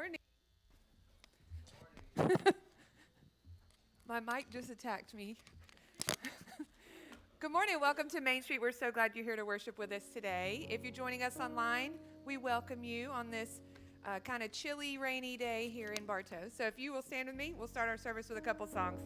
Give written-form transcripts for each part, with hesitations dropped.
morning. My mic just attacked me. Good morning. Welcome to Main Street. We're so glad you're here to worship with us today. If you're joining us online, we welcome you on this kind of chilly, rainy day here in Bartow. So if you will stand with me, we'll start our service with a couple songs.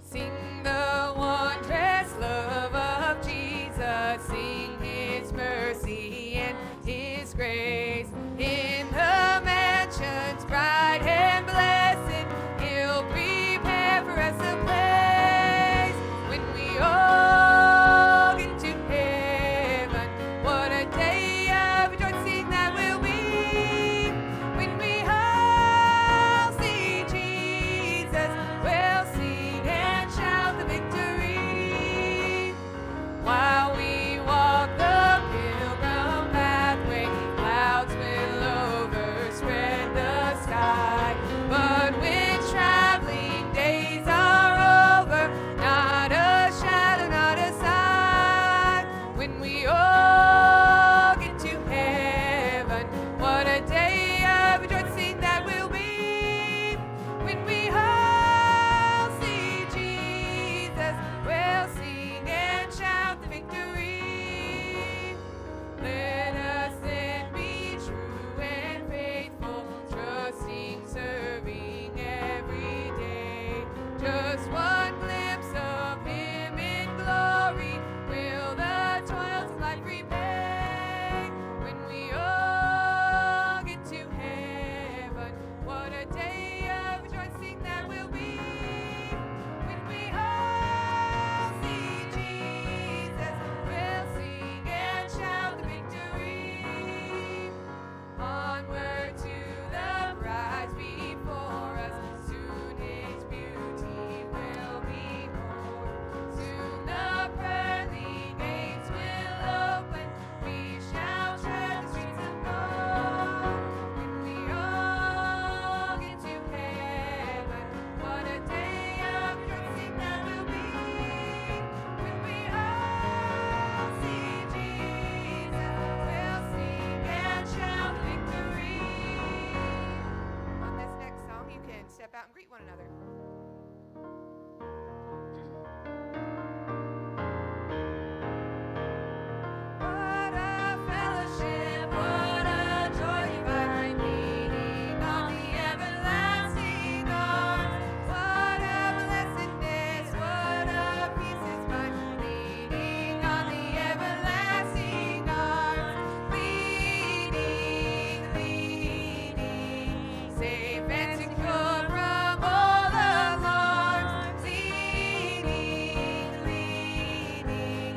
Sing the wondrous love of Jesus. Sing His mercy and His grace. In the mansions bright and blessed, He'll prepare for us a place. When we all get to heaven, what a day of rejoicing that will be. When we all see Jesus, we'll sing and shout the victory. While we walk the pilgrim pathway, clouds will overspread the sky. But when traveling days are over, not a shadow, not a sign. When we all get to heaven, what a day of rejoicing that will be. When we all see Jesus, we'll sing and shout the victory. Let us then be true and faithful, trusting, serving every day. Just one glimpse of Him in glory will the toils of life repay. When we all get to heaven, what a day of rejoicing that will be. When we all see Jesus, we'll sing and shout the victory. Onward to the prize before us, soon His beauty will behold. Soon the pearly gates will open, we shall tread the streets of gold. When we all get to heaven, what a day of rejoicing that will be. When we all see Jesus, we'll sing and shout victory. On this next song, you can step out and greet one another. What a fellowship, what a joy divine, leaning on the everlasting arms. What a blessedness, what a peace is mine, leaning on the everlasting arms. Leaning, leaning, safe and secure from all alarms. Leaning, leaning,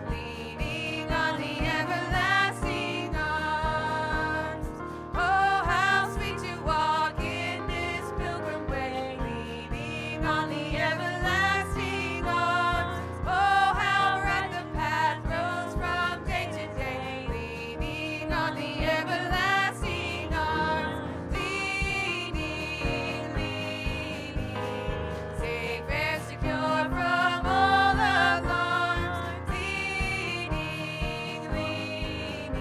leaning on the everlasting arms. Oh, how sweet to walk in this pilgrim way, leaning on the everlasting arms. Oh, how bright the path grows from day to day, leaning on the everlasting arms. Leaning, leaning, safe and secure from all alarms. Leaning, leaning,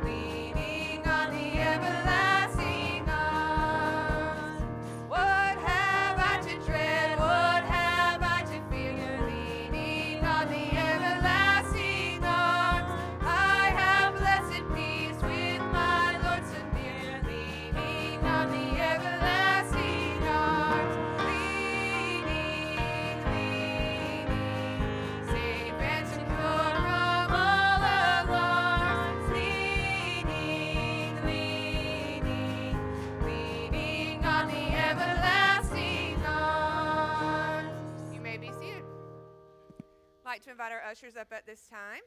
leaning on the everlasting arms. What have I to dread? What have I to fear? Leaning on the everlasting arms. I have blessed peace with my Lord so near. Leaning on the everlasting arms. Leaning, leaning, safe and secure from all alarms. Leaning, leaning, leaning on the everlasting arms. You may be seated. I'd like to invite our ushers up at this time.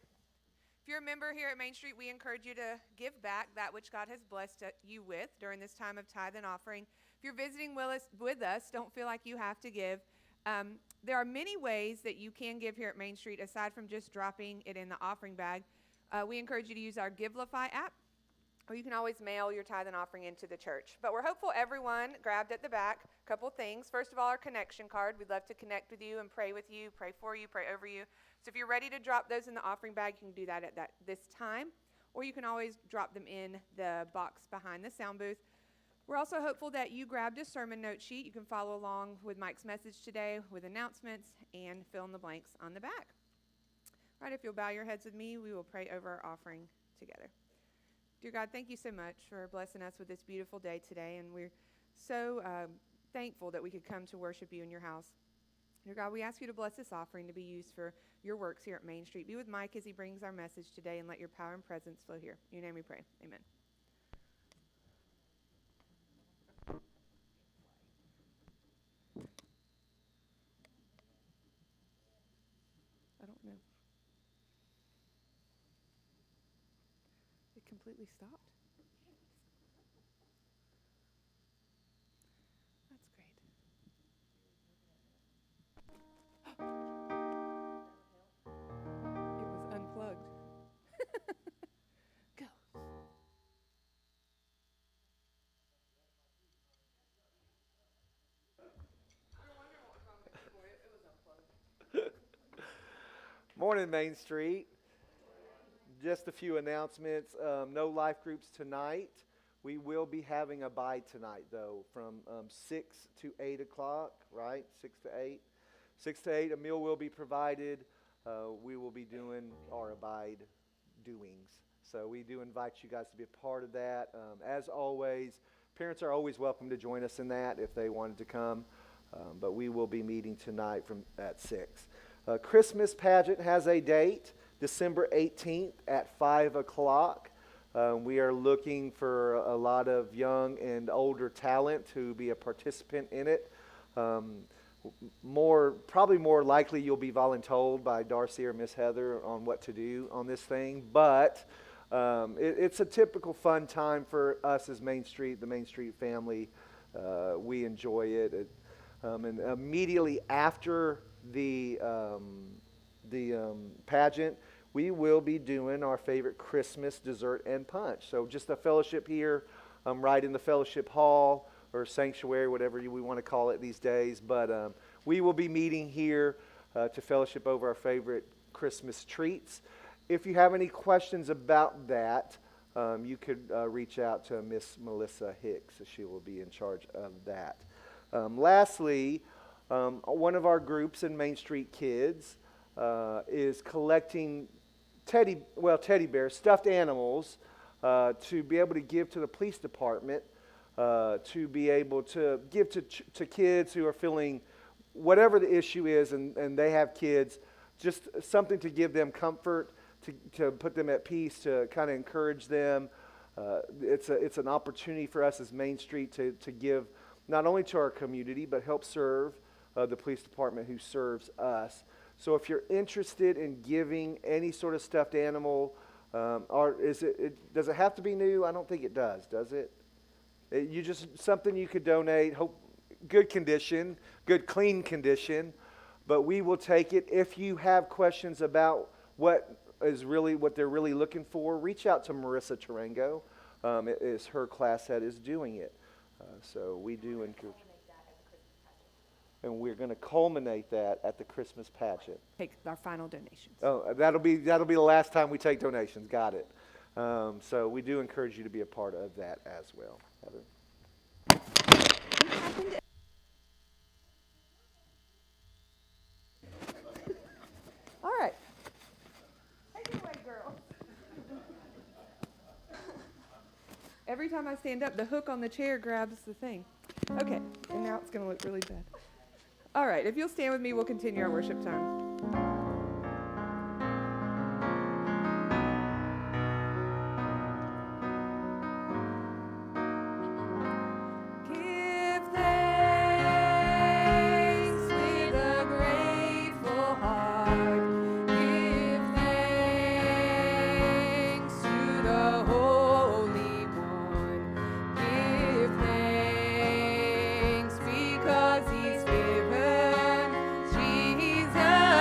If you're a member here at Main Street, we encourage you to give back that which God has blessed you with during this time of tithe and offering. If you're visiting with us, don't feel like you have to give. There are many ways that you can give here at Main Street aside from just dropping it in the offering bag. We encourage you to use our Givelify app, or you can always mail your tithe and offering into the church. But we're hopeful everyone grabbed at the back a couple things. First of all, our connection card. We'd love to connect with you and pray with you, pray for you, pray over you. So if you're ready to drop those in the offering bag, you can do that at this time. or you can always drop them in the box behind the sound booth. We're also hopeful that you grabbed a sermon note sheet. You can follow along with Mike's message today with announcements and fill in the blanks on the back. All right, if you'll bow your heads with me, we will pray over our offering together. Dear God, thank you so much for blessing us with this beautiful day today, and we're so thankful that we could come to worship you in your house. Dear God, we ask you to bless this offering to be used for your works here at Main Street. Be with Mike as he brings our message today, and let your power and presence flow here. In your name we pray. Amen. I don't know. It completely stopped. That's great. It was unplugged. Go. Morning, Main Street. Just a few announcements. No life groups tonight. We will be having a bide tonight, though, from 6 to 8 o'clock, right? 6 to 8. 6 to 8, a meal will be provided. We will be doing our abide doings. So we do invite you guys to be a part of that. As always, parents are always welcome to join us in that if they wanted to come. But we will be meeting tonight at 6. Christmas pageant has a date, December 18th at 5 o'clock. We are looking for a lot of young and older talent to be a participant in it. Probably more likely you'll be voluntold by Darcy or Miss Heather on what to do on this thing. But it's a typical fun time for us as Main Street, the Main Street family. We enjoy it. And immediately after the pageant, we will be doing our favorite Christmas dessert and punch. So just a fellowship here, right in the fellowship hall or sanctuary, whatever we want to call it these days. But we will be meeting here to fellowship over our favorite Christmas treats. If you have any questions about that, you could reach out to Miss Melissa Hicks. She will be in charge of that. Lastly, one of our groups in Main Street Kids is collecting teddy bears, stuffed animals, to be able to give to the police department, to be able to give to kids who are feeling whatever the issue is, and they have kids, just something to give them comfort, to put them at peace, to kind of encourage them. It's an opportunity for us as Main Street to give not only to our community, but help serve the police department who serves us. So if you're interested in giving any sort of stuffed animal, does it have to be new? I don't think it does it? You just something you could donate, good condition, good clean condition, but we will take it. If you have questions about what they're really looking for, reach out to Marissa Tarango. It is her class that is doing it. So we do encourage. And we're going to culminate that at the Christmas pageant. Take our final donations. Oh, that'll be the last time we take donations. Got it. So we do encourage you to be a part of that as well. Heather. All right. Take it away, girl. Every time I stand up, the hook on the chair grabs the thing. Okay, and now it's going to look really bad. All right, if you'll stand with me, we'll continue our worship time. He's given Jesus.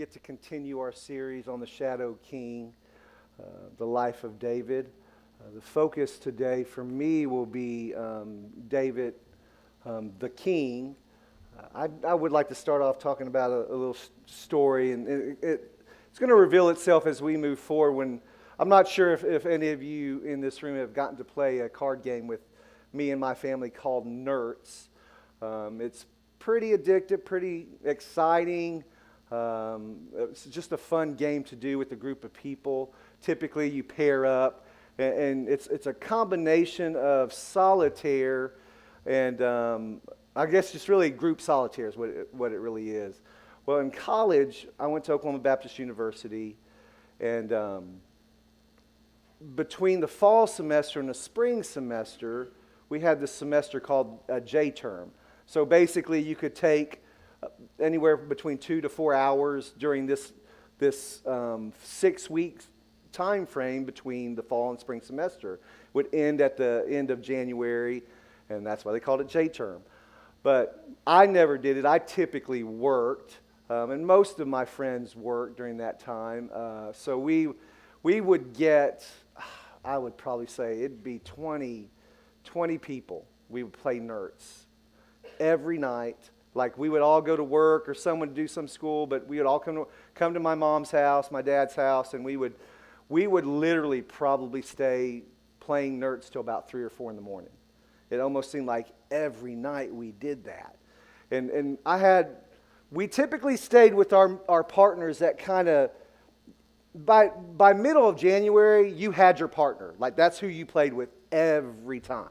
get to continue our series on the Shadow King, the life of David. The focus today for me will be David, the king. I would like to start off talking about a little story, and it's going to reveal itself as we move forward. When I'm not sure if any of you in this room have gotten to play a card game with me and my family called Nerds. It's pretty addictive, pretty exciting. It's just a fun game to do with a group of people. Typically, you pair up, and it's a combination of solitaire and I guess just really group solitaire is what it really is. Well, in college, I went to Oklahoma Baptist University, and between the fall semester and the spring semester, we had this semester called a J term. So basically, you could take anywhere between 2 to 4 hours during this 6 weeks time frame between the fall and spring semester. Would end at the end of January, and that's why they called it J term. But I never did it. I typically worked, and most of my friends worked during that time. So we would get, I would probably say it'd be 20 people. We would play Nerds every night. Like, we would all go to work, or someone would do some school, but we would all come to my mom's house, my dad's house, and we would literally probably stay playing Nerds till about 3 or 4 in the morning. It almost seemed like every night we did that. And we typically stayed with our partners that kind of, by middle of January, you had your partner. Like, that's who you played with every time.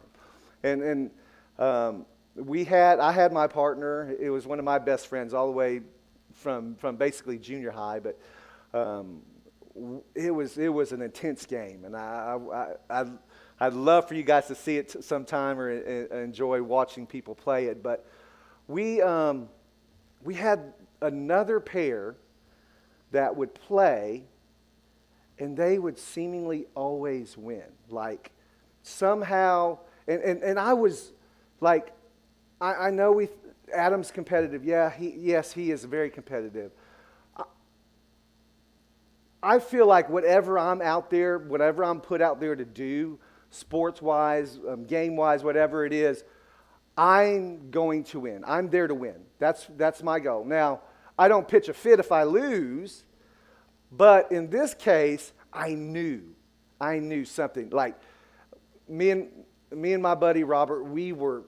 And I had my partner. It was one of my best friends all the way from basically junior high, but it was an intense game, and I'd love for you guys to see it sometime or enjoy watching people play it. But we had another pair that would play, and they would seemingly always win. Like, somehow, and I was like, I know Adam's competitive. Yeah, he is very competitive. I feel like whatever I'm put out there to do, sports-wise, game-wise, whatever it is, I'm going to win. I'm there to win. That's my goal. Now, I don't pitch a fit if I lose, but in this case, I knew something. Like, me and my buddy Robert, we were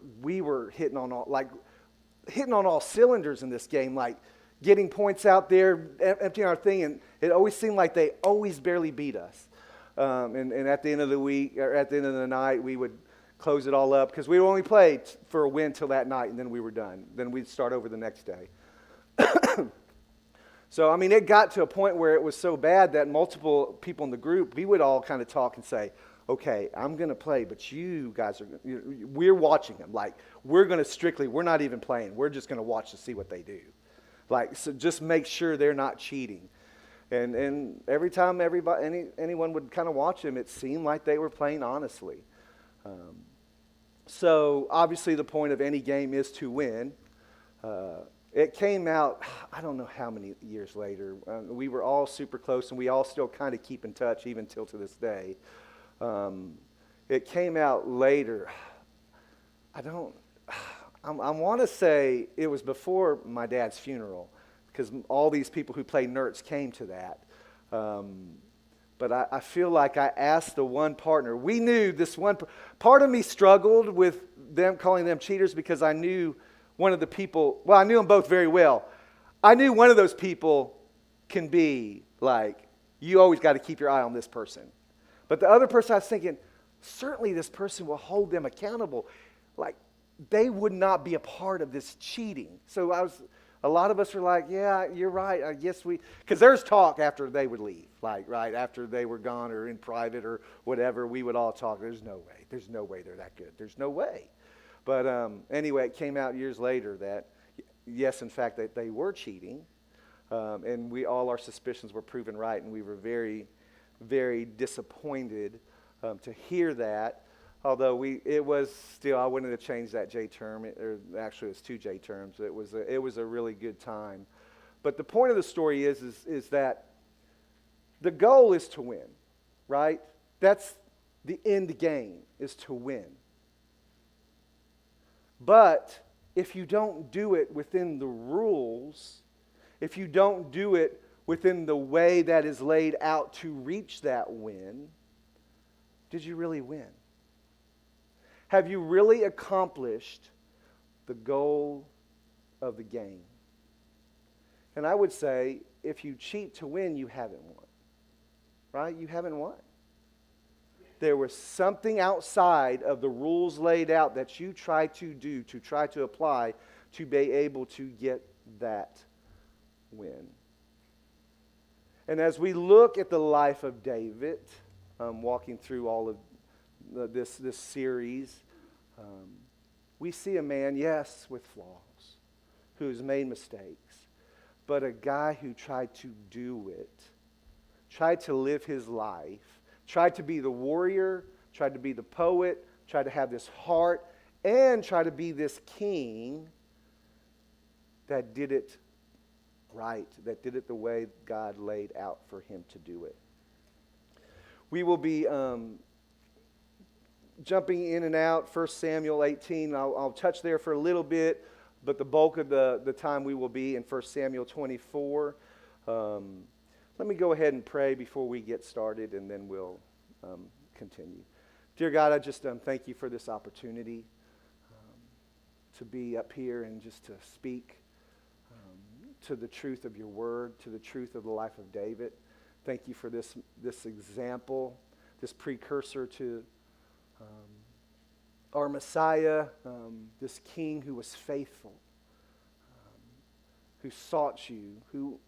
hitting on all cylinders in this game, like getting points out there, emptying our thing, and it always seemed like they always barely beat us. And at the end of the week, or at the end of the night, we would close it all up because we only played for a win till that night, and then we were done. Then we'd start over the next day. So, I mean, it got to a point where it was so bad that multiple people in the group, we would all kind of talk and say, okay, I'm going to play, but you guys we're watching them. Like, we're not even playing. We're just going to watch to see what they do. Like, so just make sure they're not cheating. And every time anyone would kind of watch them, it seemed like they were playing honestly. So obviously the point of any game is to win. It came out, I don't know how many years later. We were all super close, and we all still kind of keep in touch even till to this day. It came out later. I want to say it was before my dad's funeral, because all these people who play Nerds came to that. But I feel like I asked the one partner. We knew this one. Part of me struggled with them calling them cheaters because I knew one of the people. Well, I knew them both very well. I knew one of those people can be like, you always got to keep your eye on this person. But the other person, I was thinking, certainly this person will hold them accountable. Like, they would not be a part of this cheating. So a lot of us were like, yeah, you're right. I guess because there's talk after they would leave, like, right, after they were gone or in private or whatever, we would all talk. There's no way they're that good. There's no way. But anyway, it came out years later that, yes, in fact, that they were cheating. And all our suspicions were proven right, and we were very, very disappointed to hear that. Although it was still, I wouldn't have changed that J term. Actually, it was 2 J terms. It was a really good time. But the point of the story is that the goal is to win, right? That's the end game, is to win. But if you don't do it within the rules, if you don't do it within the way that is laid out to reach that win, did you really win? Have you really accomplished the goal of the game? And I would say, if you cheat to win, you haven't won. Right? You haven't won. There was something outside of the rules laid out that you tried to do, to try to apply, to be able to get that win. And as we look at the life of David, walking through all of this series, we see a man, yes, with flaws, who's made mistakes, but a guy who tried to do it, tried to live his life, tried to be the warrior, tried to be the poet, tried to have this heart, and try to be this king that did it right, that did it the way God laid out for him to do it. We will be jumping in and out, 1 Samuel 18. I'll touch there for a little bit, but the bulk of the time we will be in 1 Samuel 24. Let me go ahead and pray before we get started, and then we'll continue. Dear God, I just thank you for this opportunity to be up here and just to speak to the truth of your word, to the truth of the life of David. Thank you for this example, this precursor to our Messiah, this king who was faithful, who sought you, who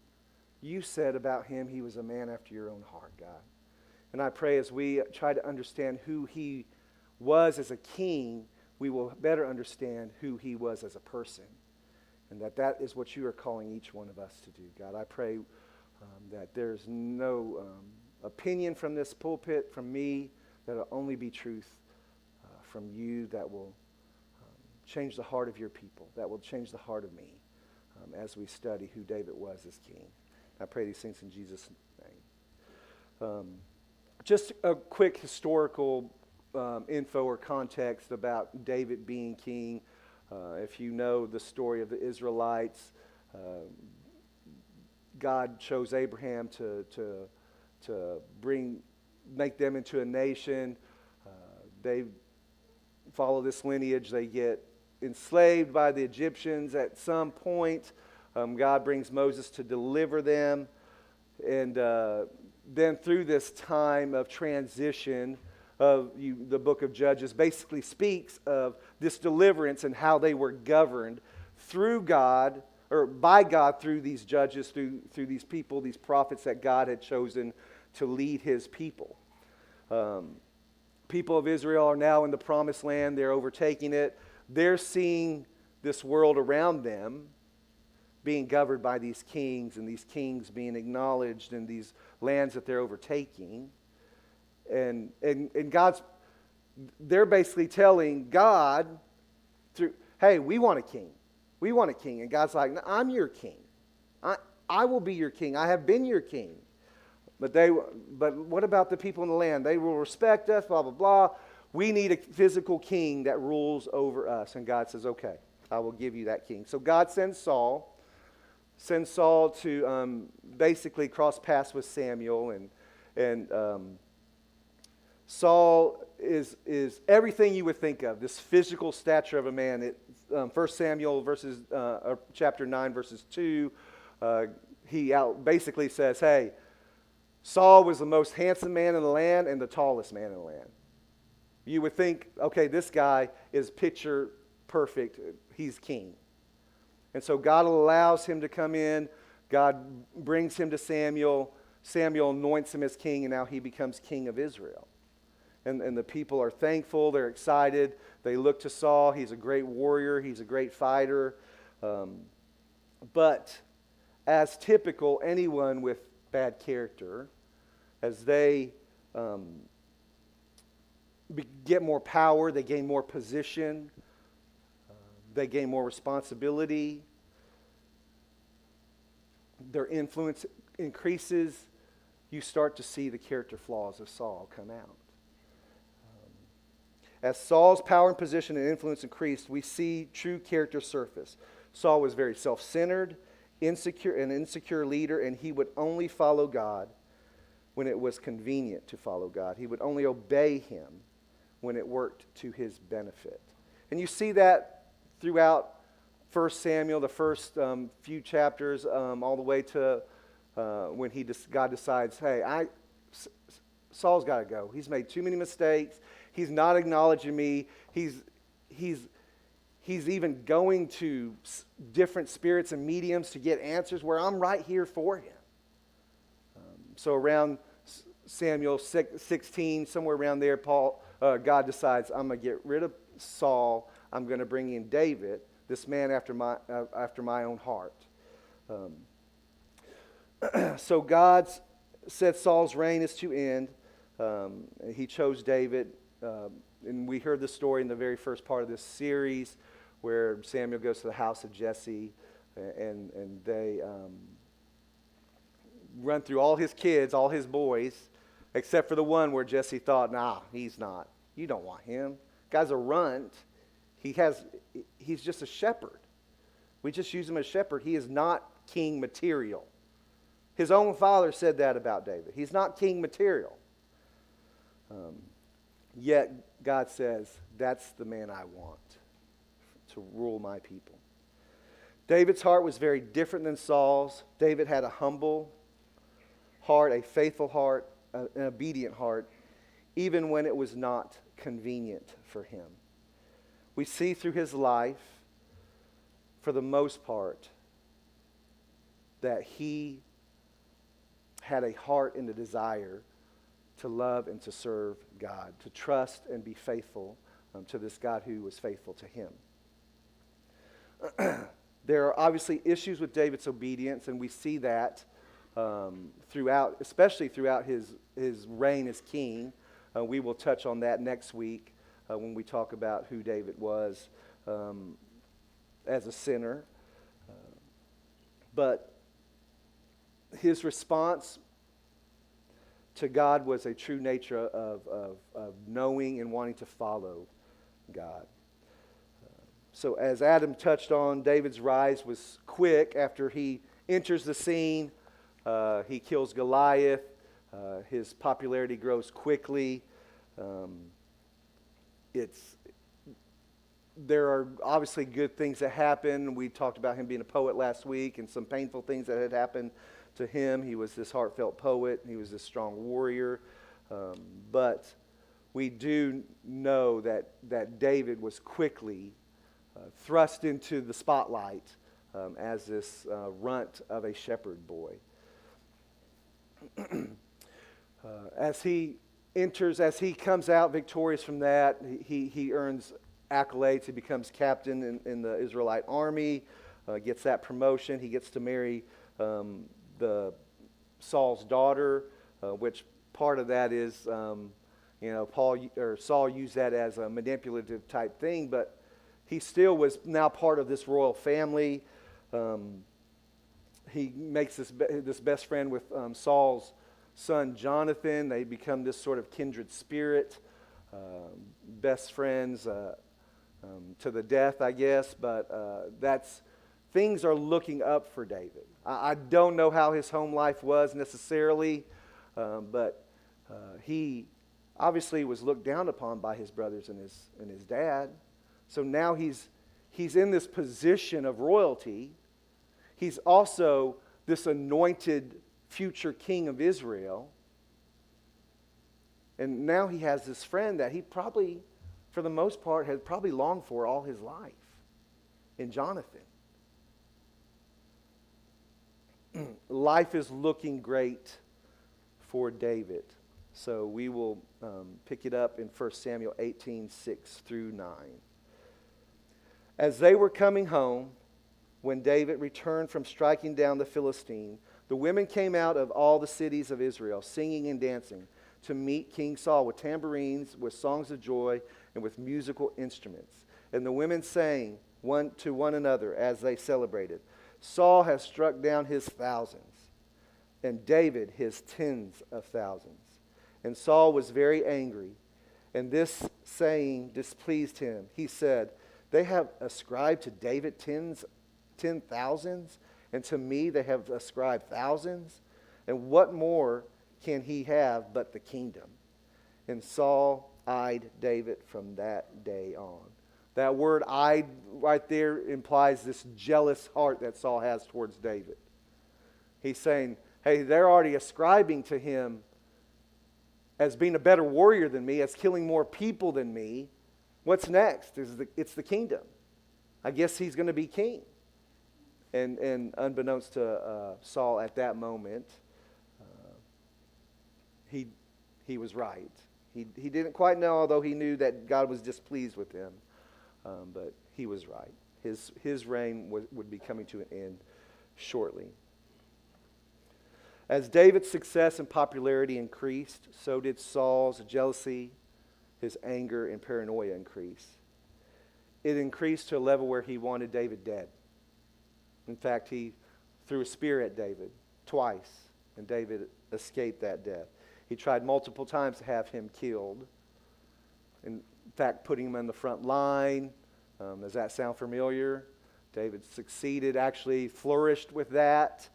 you said about him he was a man after your own heart, God. And I pray as we try to understand who he was as a king, we will better understand who he was as a person. And that is what you are calling each one of us to do, God. I pray that there's no opinion from this pulpit, from me, that will only be truth from you that will change the heart of your people, that will change the heart of me as we study who David was as king. I pray these things in Jesus' name. Just a quick historical info or context about David being king. If you know the story of the Israelites, God chose Abraham to make them into a nation. They follow this lineage. They get enslaved by the Egyptians. At some point, God brings Moses to deliver them. And then through this time of transition, the book of Judges basically speaks of this deliverance and how they were governed through God, or by God through these judges, through these people, these prophets that God had chosen to lead his people. People of Israel are now in the promised land. They're overtaking it. They're seeing this world around them being governed by these kings, and these kings being acknowledged in these lands that they're overtaking. And they're basically telling God through, hey, we want a king. We want a king. And God's like, no, I'm your king. I will be your king. I have been your king. But what about the people in the land? They will respect us, blah, blah, blah. We need a physical king that rules over us. And God says, okay, I will give you that king. So God sends Saul to basically cross paths with Samuel. And Saul is everything you would think of, this physical stature of a man. 1 Samuel chapter 9, verses 2, he basically says, hey, Saul was the most handsome man in the land and the tallest man in the land. You would think, okay, this guy is picture perfect. He's king. And so God allows him to come in. God brings him to Samuel. Samuel anoints him as king, and now he becomes king of Israel. And the people are thankful. They're excited. They look to Saul. He's a great warrior. He's a great fighter. But as typical, anyone with bad character, as they get more power, they gain more position, they gain more responsibility, their influence increases, you start to see the character flaws of Saul come out. As Saul's power and position and influence increased, we see true character surface. Saul was very self-centered, an insecure leader, and he would only follow God when it was convenient to follow God. He would only obey him when it worked to his benefit. And you see that throughout 1 Samuel, the first few chapters, all the way to when God decides, hey, Saul's got to go. He's made too many mistakes. He's not acknowledging me. He's even going to different spirits and mediums to get answers where I'm right here for him. So around Samuel 16, somewhere around there, God decides, I'm going to get rid of Saul. I'm going to bring in David, this man after my own heart. So God said Saul's reign is to end. He chose David. And we heard the story in the very first part of this series where Samuel goes to the house of Jesse and they run through all his kids, all his boys, except for the one where Jesse thought, nah, he's not. You don't want him. Guy's a runt. He's just a shepherd. We just use him as shepherd. He is not king material. His own father said that about David. He's not king material. Yet God says, that's the man I want to rule my people. David's heart was very different than Saul's. David had a humble heart, a faithful heart, an obedient heart, even when it was not convenient for him. We see through his life, for the most part, that he had a heart and a desire to love and to serve God, to trust and be faithful to this God who was faithful to him. There are obviously issues with David's obedience, and we see that throughout, especially throughout his reign as king. We will touch on that next week when we talk about who David was as a sinner. But his response to God was a true nature of knowing and wanting to follow God. So as Adam touched on, David's rise was quick. After he enters the scene, he kills Goliath. His popularity grows quickly. There are obviously good things that happen. We talked about him being a poet last week and some painful things that had happened to him. He was this heartfelt poet. He was this strong warrior. But we do know that David was quickly thrust into the spotlight as this runt of a shepherd boy. As he comes out victorious from that, he earns accolades. He becomes captain in the Israelite army, gets that promotion. He gets to marry the Saul's daughter, which part of that is, Saul used that as a manipulative type thing, but he still was now part of this royal family. He makes this best friend with Saul's son Jonathan. They become this sort of kindred spirit, best friends to the death, I guess. But things are looking up for David. I don't know how his home life was necessarily, but he obviously was looked down upon by his brothers and his dad. So now he's in this position of royalty. He's also this anointed future king of Israel. And now he has this friend that he probably, for the most part, had probably longed for all his life in Jonathan. Life is looking great for David. So we will pick it up in 1 Samuel 18, 6 through 9. As they were coming home, when David returned from striking down the Philistine, the women came out of all the cities of Israel, singing and dancing, to meet King Saul with tambourines, with songs of joy, and with musical instruments. And the women sang one to one another as they celebrated. Saul has struck down his thousands, and David his tens of thousands. And Saul was very angry, and this saying displeased him. He said, they have ascribed to David ten thousands, and to me they have ascribed thousands. And what more can he have but the kingdom? And Saul eyed David from that day on. That word eyed right there implies this jealous heart that Saul has towards David. He's saying, hey, they're already ascribing to him as being a better warrior than me, as killing more people than me. What's next? It's the kingdom. I guess he's going to be king. And unbeknownst to Saul at that moment, he was right. He didn't quite know, although he knew that God was displeased with him. But he was right. His reign would be coming to an end shortly. As David's success and popularity increased, so did Saul's jealousy, his anger, and paranoia increase. It increased to a level where he wanted David dead. In fact, he threw a spear at David twice, and David escaped that death. He tried multiple times to have him killed. In fact, putting him on the front line. Does that sound familiar? David succeeded, actually flourished with that.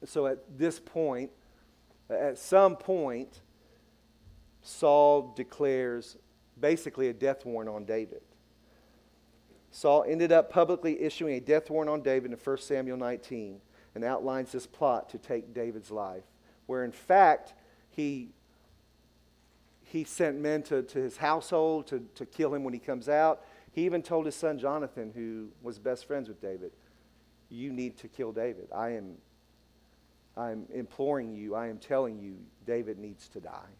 So at this point, at some point, Saul declares basically a death warrant on David. Saul ended up publicly issuing a death warrant on David in 1 Samuel 19 and outlines this plot to take David's life, where in fact he sent men to his household to kill him when he comes out. He even told his son Jonathan, who was best friends with David, you need to kill David. I'm imploring you, I am telling you, David needs to die.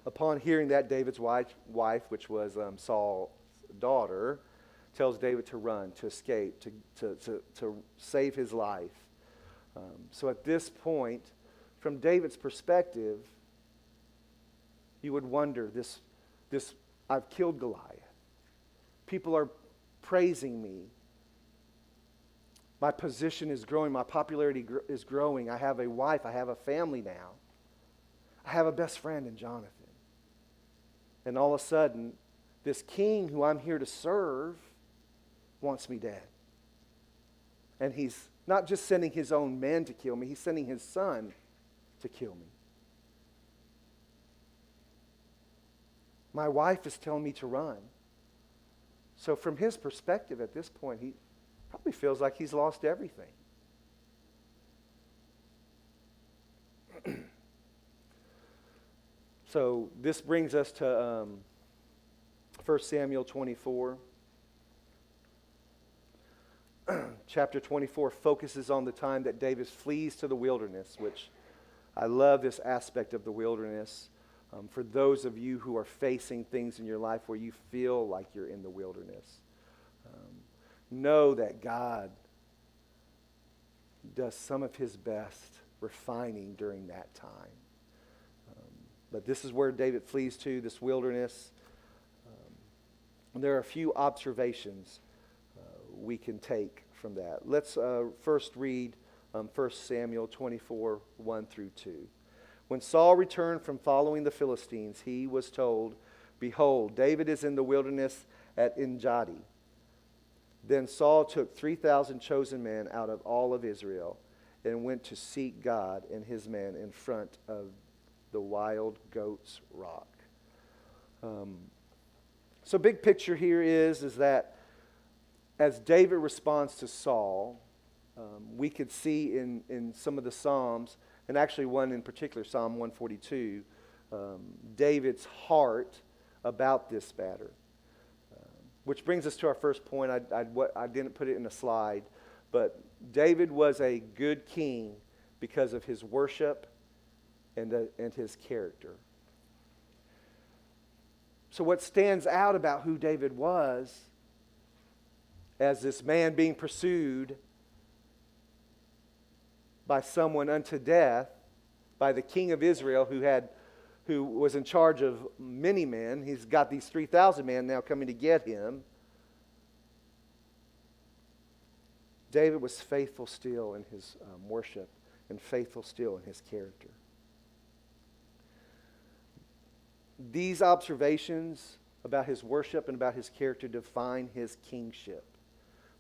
Upon hearing that, David's wife, which was Saul's daughter, tells David to run, to escape, to save his life. So at this point, from David's perspective, you would wonder, this I've killed Goliath. People are praising me. My position is growing. My popularity is growing. I have a wife. I have a family now. I have a best friend in Jonathan. And all of a sudden, this king who I'm here to serve wants me dead. And he's not just sending his own men to kill me, he's sending his son to kill me. My wife is telling me to run. So from his perspective at this point, he probably feels like he's lost everything. So this brings us to 1 Samuel 24. Chapter 24 focuses on the time that David flees to the wilderness, which I love this aspect of the wilderness. For those of you who are facing things in your life where you feel like you're in the wilderness, know that God does some of his best refining during that time. But this is where David flees to, this wilderness. There are a few observations we can take from that. Let's first read 1 Samuel 24, 1 through 2. When Saul returned from following the Philistines, he was told, behold, David is in the wilderness at En-Gedi. Then Saul took 3,000 chosen men out of all of Israel and went to seek God and his men in front of the wild goats rock. So big picture here is that as David responds to Saul, we could see in some of the Psalms, and actually one in particular, Psalm 142, David's heart about this matter. Which brings us to our first point. I didn't put it in a slide, but David was a good king because of his worship and his character. So what stands out about who David was as this man being pursued by someone unto death, by the king of Israel who was in charge of many men. He's got these 3,000 men now coming to get him. David was faithful still in his worship and faithful still in his character. These observations about his worship and about his character define his kingship.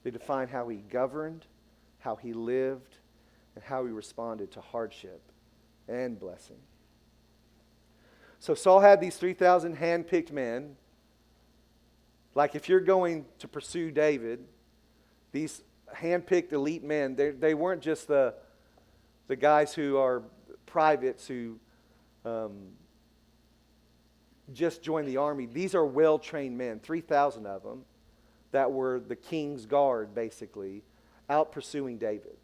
They define how he governed, how he lived, and how he responded to hardship and blessing. So Saul had these 3,000 hand-picked men. Like if you're going to pursue David, these hand-picked elite men, they weren't just the guys who are privates who just joined the army. These are well-trained men, 3,000 of them, that were the king's guard, basically, out pursuing David.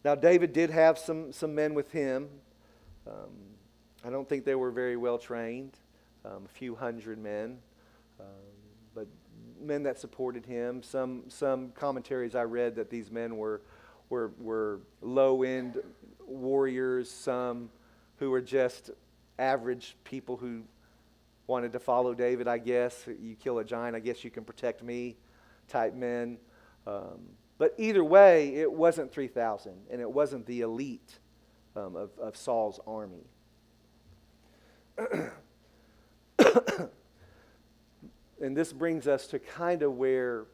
Now, David did have some men with him. I don't think they were very well-trained, a few hundred men, but men that supported him. Some commentaries I read that these men were low-end warriors, some who were just average people who wanted to follow David, I guess. You kill a giant, I guess you can protect me type men. But either way, it wasn't 3,000, and it wasn't the elite of Saul's army. And this brings us to kind of where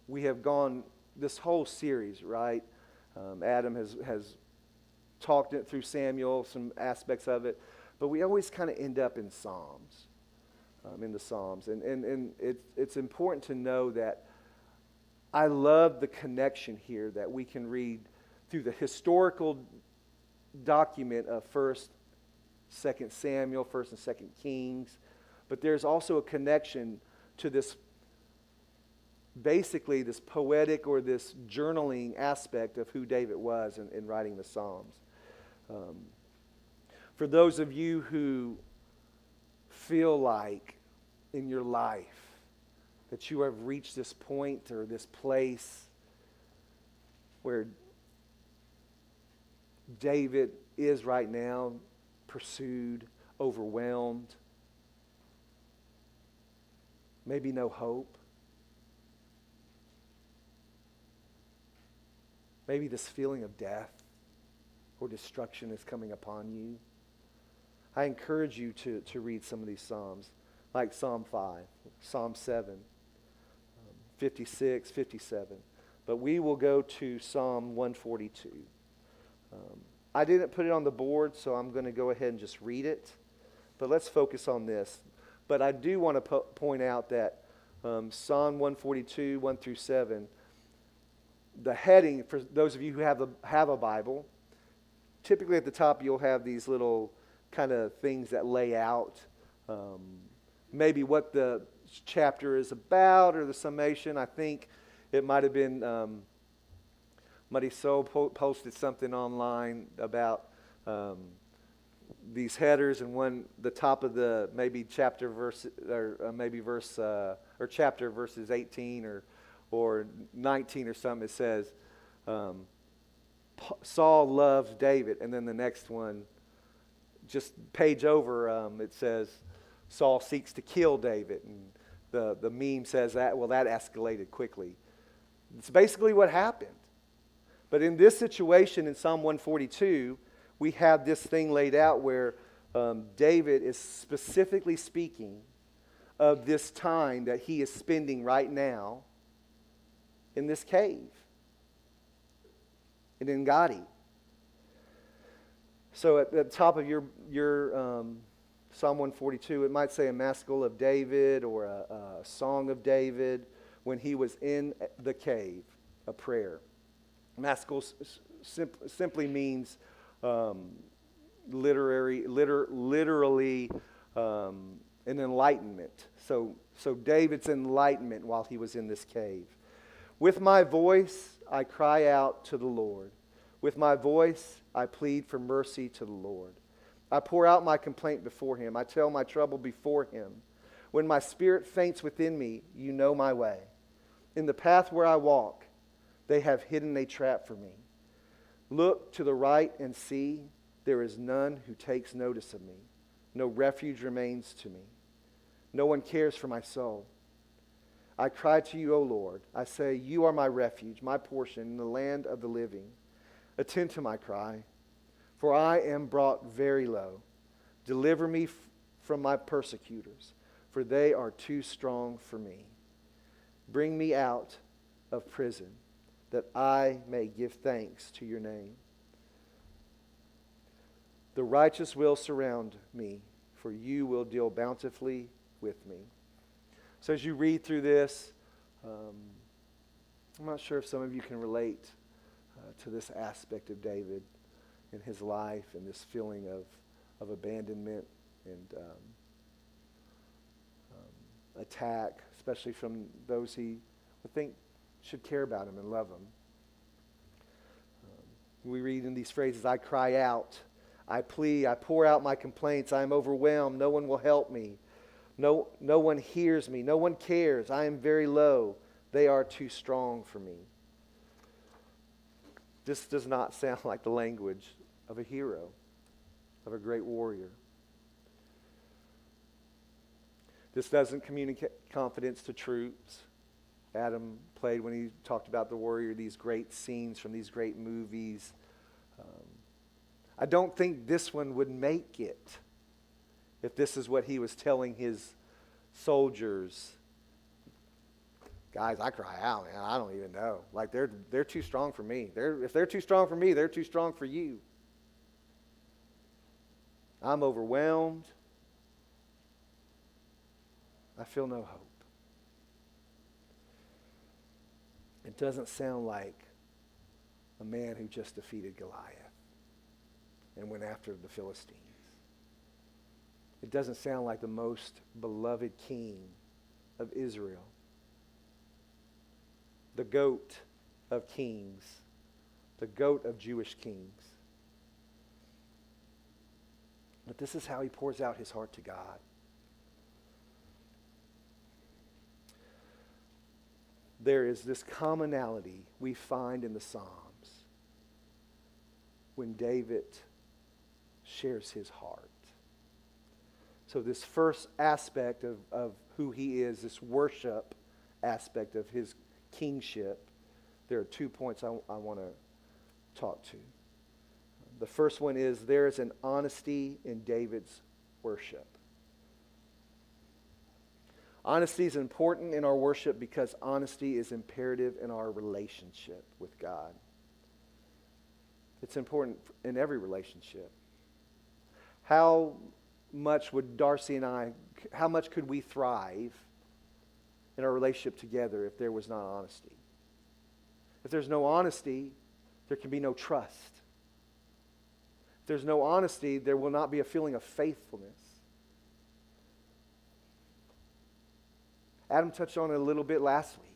we have gone this whole series, right? Adam has talked it through Samuel, some aspects of it, but we always kind of end up in Psalms, in the Psalms. And it's important to know that I love the connection here that we can read through the historical document of 1st, 2nd Samuel, 1st and 2nd Kings, but there's also a connection to this, basically this poetic or this journaling aspect of who David was in writing the Psalms. For those of you who feel like in your life that you have reached this point or this place where David is right now, pursued, overwhelmed, maybe no hope, maybe this feeling of death or destruction is coming upon you, I encourage you to read some of these Psalms, like Psalm 5, Psalm 7, 56, 57. But we will go to Psalm 142. I didn't put it on the board, so I'm going to go ahead and just read it. But let's focus on this. But I do want to point out that Psalm 142, 1 through 7, the heading, for those of you who have a Bible, typically at the top you'll have these little kind of things that lay out maybe what the chapter is about or the summation. I think it might have been Marisol posted something online about these headers, and the top of the maybe chapter verse or maybe verse or chapter verses 18 or 19 or something. It says Saul loves David, and then the next one, just page over, it says Saul seeks to kill David, and the meme says that escalated quickly. It's basically what happened. But in this situation in Psalm 142, we have this thing laid out where David is specifically speaking of this time that he is spending right now in this cave in Grady. So at the top of your Psalm 142, it might say a maskil of David or a song of David when he was in the cave, a prayer. Maskil simply means literally an enlightenment. So David's enlightenment while he was in this cave. With my voice, I cry out to the Lord. With my voice, I plead for mercy to the Lord. I pour out my complaint before him. I tell my trouble before him. When my spirit faints within me, you know my way. In the path where I walk, they have hidden a trap for me. Look to the right and see, there is none who takes notice of me. No refuge remains to me. No one cares for my soul. I cry to you, O Lord. I say, you are my refuge, my portion in the land of the living. Attend to my cry, for I am brought very low. Deliver me from my persecutors, for they are too strong for me. Bring me out of prison, that I may give thanks to your name. The righteous will surround me, for you will deal bountifully with me. So as you read through this, I'm not sure if some of you can relate to this aspect of David in his life and this feeling of abandonment and attack, especially from those he would think should care about him and love him. We read in these phrases, I cry out, I plead, I pour out my complaints, I am overwhelmed, no one will help me. No one hears me, no one cares, I am very low, they are too strong for me. This does not sound like the language of a hero, of a great warrior. This doesn't communicate confidence to troops. Adam played, when he talked about the warrior, these great scenes from these great movies. I don't think this one would make it if this is what he was telling his soldiers. Guys, I cry out, man. I don't even know. Like, they're too strong for me. If they're too strong for me, they're too strong for you. I'm overwhelmed. I feel no hope. It doesn't sound like a man who just defeated Goliath and went after the Philistines. It doesn't sound like the most beloved king of Israel, the goat of kings, the goat of Jewish kings. But this is how he pours out his heart to God. There is this commonality we find in the Psalms when David shares his heart. So this first aspect of who he is, this worship aspect of his kingship, there are 2 points I want to talk to. The first one is there is an honesty in David's worship. Honesty is important in our worship because honesty is imperative in our relationship with God. It's important in every relationship. How much would Darcy and I, how much could we thrive in our relationship together if there was not honesty? If there's no honesty, there can be no trust. If there's no honesty, there will not be a feeling of faithfulness. Adam touched on it a little bit last week.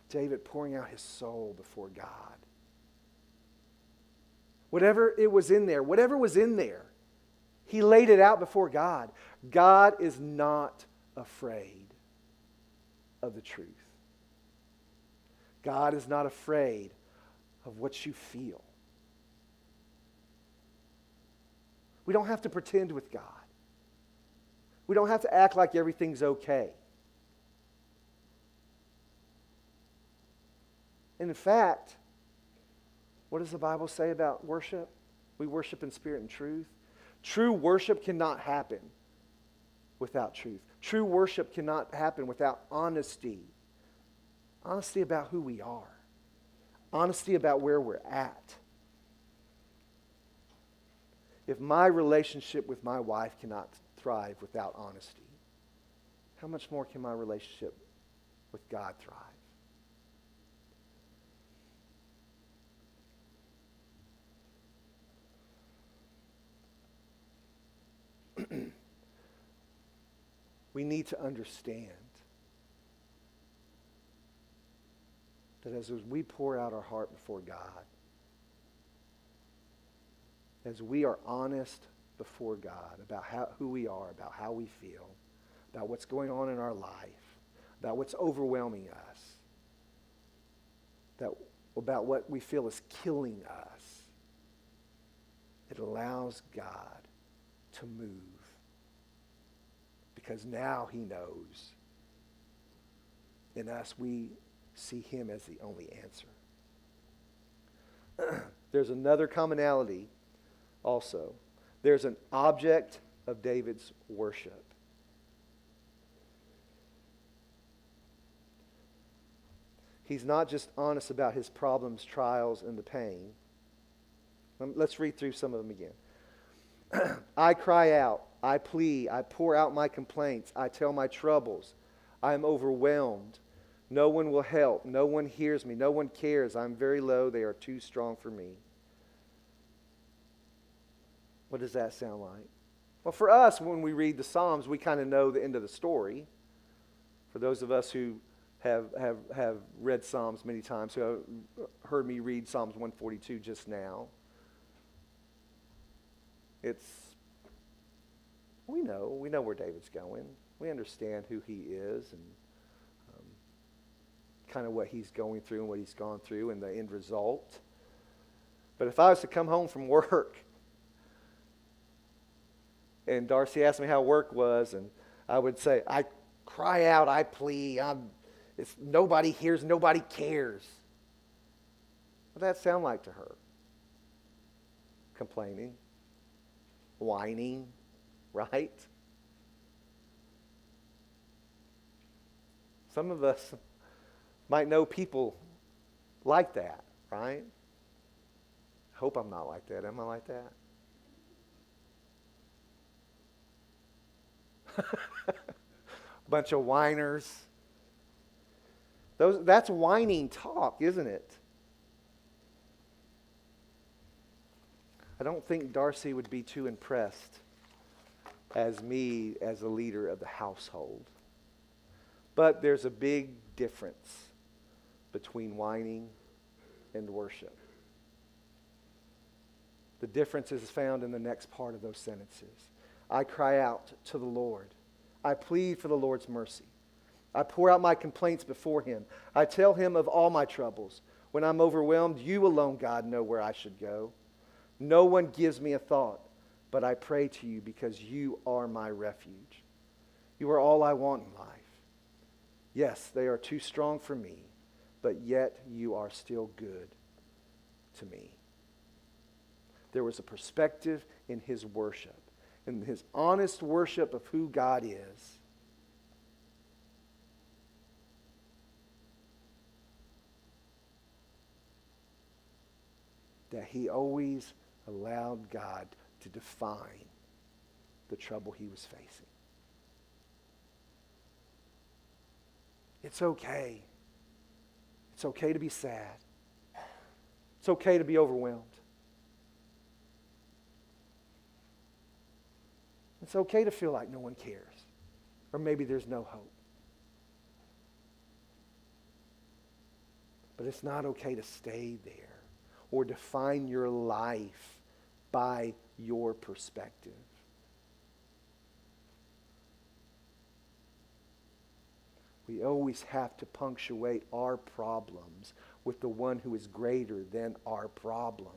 David pouring out his soul before God. Whatever was in there, he laid it out before God. God is not afraid of the truth. God is not afraid of what you feel. We don't have to pretend with God. We don't have to act like everything's okay. And in fact, what does the Bible say about worship? We worship in spirit and truth. True worship cannot happen without truth. True worship cannot happen without honesty. Honesty about who we are. Honesty about where we're at. If my relationship with my wife cannot thrive without honesty, how much more can my relationship with God thrive? We need to understand that as we pour out our heart before God, as we are honest before God about who we are, about how we feel, about what's going on in our life, about what's overwhelming us, about what we feel is killing us, it allows God to move because now he knows. In us, we see him as the only answer. There's another commonality also. There's an object of David's worship. He's not just honest about his problems, trials, and the pain. Let's read through some of them again. I cry out, I plead, I pour out my complaints, I tell my troubles. I am overwhelmed. No one will help. No one hears me. No one cares. I'm very low. They are too strong for me. What does that sound like? Well, for us, when we read the Psalms, we kind of know the end of the story. For those of us who have read Psalms many times, who have heard me read Psalms 142 just now, we know where David's going. We understand who he is and kind of what he's going through and what he's gone through and the end result. But if I was to come home from work and Darcy asked me how work was, and I would say, I cry out, I plead, nobody hears, nobody cares. What does that sound like to her? Complaining, whining, right? Some of us might know people like that, right? I hope I'm not like that. Am I like that? Bunch of whiners. That's whining talk, isn't it? I don't think Darcy would be too impressed as me as a leader of the household. But there's a big difference between whining and worship. The difference is found in the next part of those sentences. I cry out to the Lord. I plead for the Lord's mercy. I pour out my complaints before him. I tell him of all my troubles. When I'm overwhelmed, you alone, God, know where I should go. No one gives me a thought, but I pray to you because you are my refuge. You are all I want in life. Yes, they are too strong for me, but yet you are still good to me. There was a perspective in his worship, in his honest worship of who God is. That he always allowed God to define the trouble he was facing. It's okay. It's okay to be sad. It's okay to be overwhelmed. It's okay to feel like no one cares, or maybe there's no hope. But it's not okay to stay there or define your life by your perspective. We always have to punctuate our problems with the one who is greater than our problems.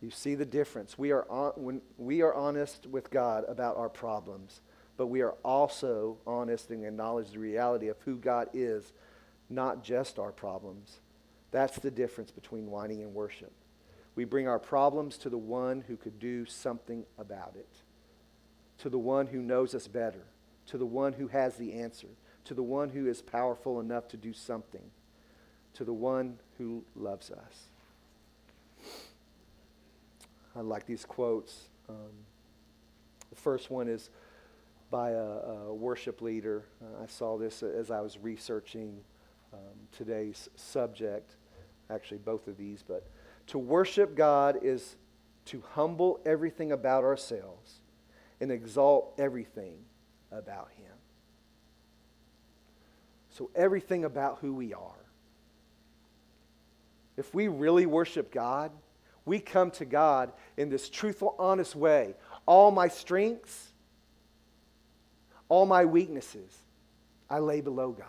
You see the difference. When we are honest with God about our problems, but we are also honest and acknowledge the reality of who God is, not just our problems. That's the difference between whining and worship. We bring our problems to the one who could do something about it, to the one who knows us better, to the one who has the answer, to the one who is powerful enough to do something, to the one who loves us. I like these quotes. The first one is by a worship leader. I saw this as I was researching today's subject. Actually, both of these. But to worship God is to humble everything about ourselves and exalt everything about him. So everything about who we are. If we really worship God, we come to God in this truthful, honest way. All my strengths, all my weaknesses, I lay below God.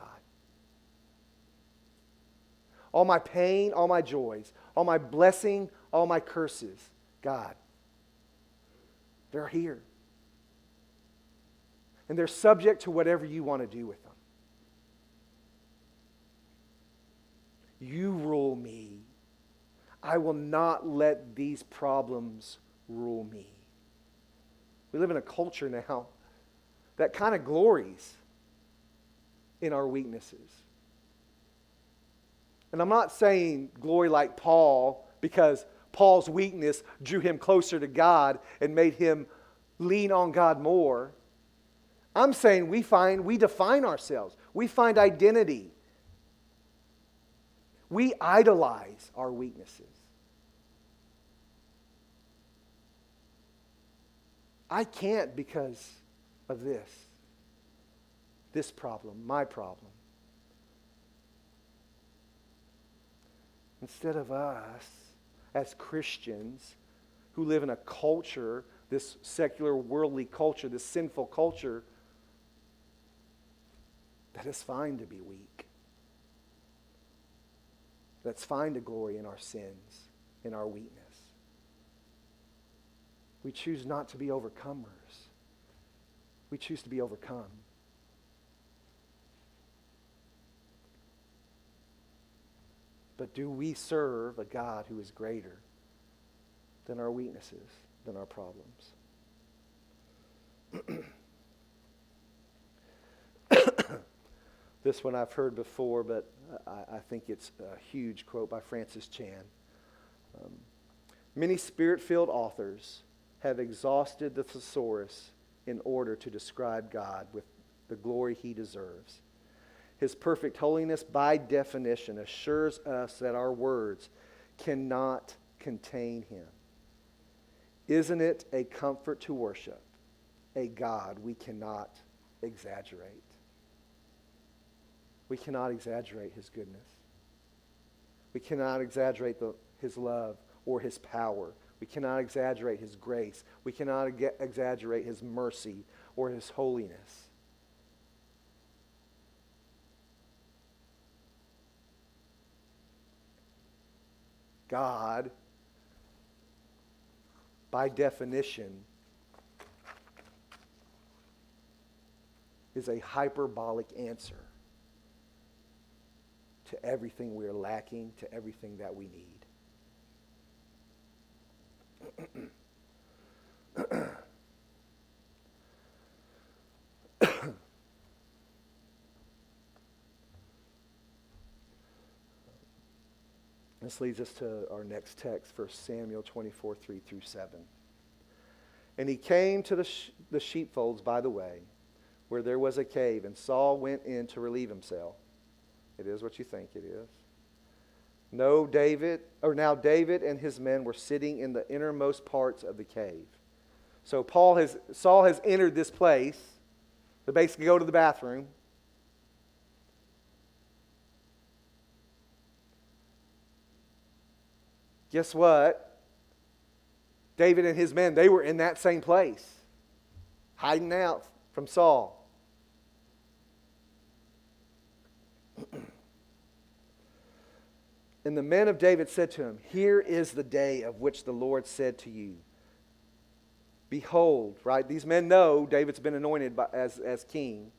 all my pain, all my joys, all my blessing, all my curses. God, they're here. And they're subject to whatever you want to do with them. You rule me. I will not let these problems rule me. We live in a culture now that kind of glories in our weaknesses. And I'm not saying glory like Paul, because Paul's weakness drew him closer to God and made him lean on God more. I'm saying we define ourselves. We find identity. We idolize our weaknesses. I can't because of this problem, my problem. Instead of us, as Christians, who live in a culture, this secular, worldly culture, this sinful culture, that it's fine to be weak. That's fine to glory in our sins, in our weakness. We choose not to be overcomers. We choose to be overcome. But do we serve a God who is greater than our weaknesses, than our problems? This one I've heard before, but I think it's a huge quote by Francis Chan. Many spirit-filled authors have exhausted the thesaurus in order to describe God with the glory he deserves. His perfect holiness, by definition, assures us that our words cannot contain him. Isn't it a comfort to worship a God we cannot exaggerate? We cannot exaggerate his goodness. We cannot exaggerate his love or his power. We cannot exaggerate his grace. We cannot exaggerate his mercy or his holiness. God, by definition, is a hyperbolic answer to everything we are lacking, to everything that we need. This leads us to our next text, 1 Samuel 24, 3 through 7. And he came to the sheepfolds by the way, where there was a cave, and Saul went in to relieve himself. It is what you think it is. Now David and his men were sitting in the innermost parts of the cave. So Saul has entered this place to basically go to the bathroom. Guess what? David and his men, they were in that same place, hiding out from Saul. And the men of David said to him, "Here is the day of which the Lord said to you, behold," right? These men know David's been anointed as king.